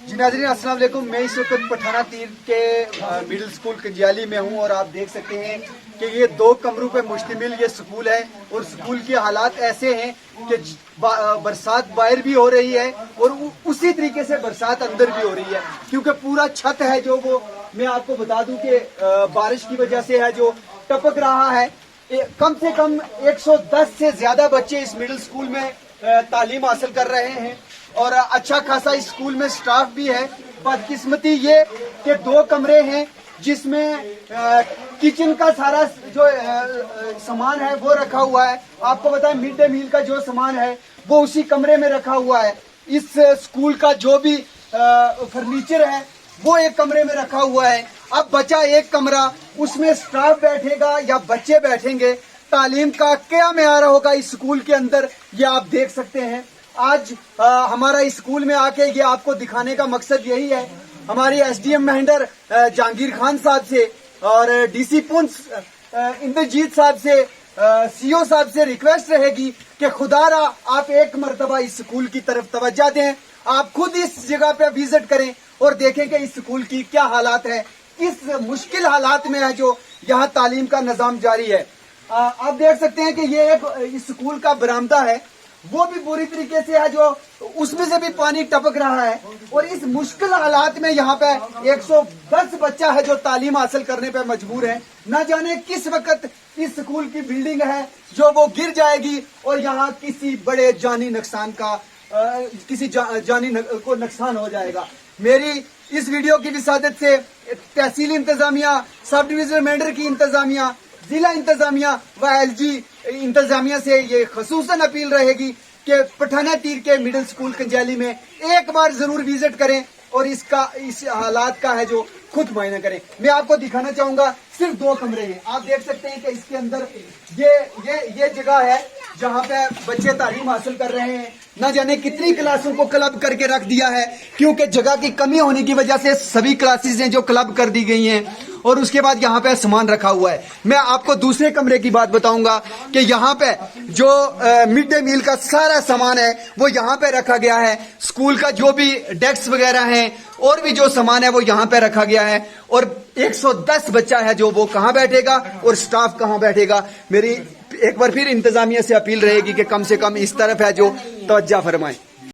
जी नाज़रीन अस्सलाम वालेकुम। मैं इस वक्त पठाना तीर के मिडिल स्कूल कंजियाली में हूं और आप देख सकते हैं कि ये 2 कमरों पे मुश्तमिल ये स्कूल है और स्कूल के हालात ऐसे हैं कि बरसात बाहर भी हो रही है और उसी तरीके से बरसात अंदर भी हो रही है, क्योंकि पूरा छत है जो वो मैं आपको बता दूं कि बारिश की वजह से है जो टपक रहा है। कम से कम 110 से ज्यादा बच्चे इस मिडिल स्कूल में तालीम हासिल कर रहे हैं और अच्छा खासा इस स्कूल में स्टाफ भी है। बदकिस्मती ये कि 2 कमरे हैं जिसमें किचन का सारा जो सामान है वो रखा हुआ है। आपको बताएं मिड डे मील का जो सामान है वो उसी कमरे में रखा हुआ है। इस स्कूल का जो भी फर्नीचर है वो एक कमरे में रखा हुआ है। अब बचा एक कमरा, उसमें स्टाफ बैठेगा या बच्चे बैठेंगे, तालीम का क्या मेयार होगा इस स्कूल के अंदर ये आप देख सकते हैं। आज हमारा इस स्कूल में आके ये आपको दिखाने का मकसद यही है। हमारी एसडीएम महेंद्र जहांगीर खान साहब से और डीसी पुंछ इंद्रजीत साहब से सीओ साहब से रिक्वेस्ट रहेगी कि खुदारा आप एक मर्तबा इस स्कूल की तरफ तवज्जो दें। आप खुद इस जगह पे विजिट करें और देखें कि इस स्कूल की क्या हालात है, किस मुश्किल हालात में है जो यहाँ तालीम का निजाम जारी है। आप देख सकते हैं कि ये एक इस स्कूल का बरामदा है, वो भी बुरी तरीके से है, जो उसमें से भी पानी टपक रहा है और इस मुश्किल हालात में यहाँ पे 110 बच्चा है जो तालीम हासिल करने पे मजबूर है। न जाने किस वक्त इस स्कूल की बिल्डिंग है जो वो गिर जाएगी और यहाँ किसी बड़े जानी नुकसान का जानी को नुकसान हो जाएगा। मेरी इस वीडियो की विसादत से तहसील इंतजामिया, सब डिवीजन मेंढर की इंतजामिया, जिला इंतजामिया व एलजी इंतजामिया से ये खसूसन अपील रहेगी कि पठाना तीर के मिडिल स्कूल कंजियाली में एक बार जरूर विजिट करें और इस हालात का है जो खुद मुआयना करें। मैं आपको दिखाना चाहूंगा, सिर्फ 2 कमरे हैं। आप देख सकते हैं कि इसके अंदर ये जगह है जहाँ पे बच्चे तालीम हासिल कर रहे हैं। न जाने कितनी क्लासों को क्लब करके रख दिया है, क्योंकि जगह की कमी होने की वजह से सभी क्लासेस हैं जो क्लब कर दी गई हैं और उसके बाद यहाँ पे सामान रखा हुआ है। मैं आपको दूसरे कमरे की बात बताऊंगा कि यहाँ पे जो मिड डे मील का सारा सामान है वो यहाँ पे रखा गया है। स्कूल का जो भी डेस्क वगैरह हैं और भी जो सामान है वो यहाँ पे रखा गया है और 110 बच्चा है जो वो कहाँ बैठेगा और स्टाफ कहाँ बैठेगा। मेरी एक बार फिर इंतजामिया से अपील रहेगी कि कम से कम इस तरफ है जो तवज्जो फरमाएं।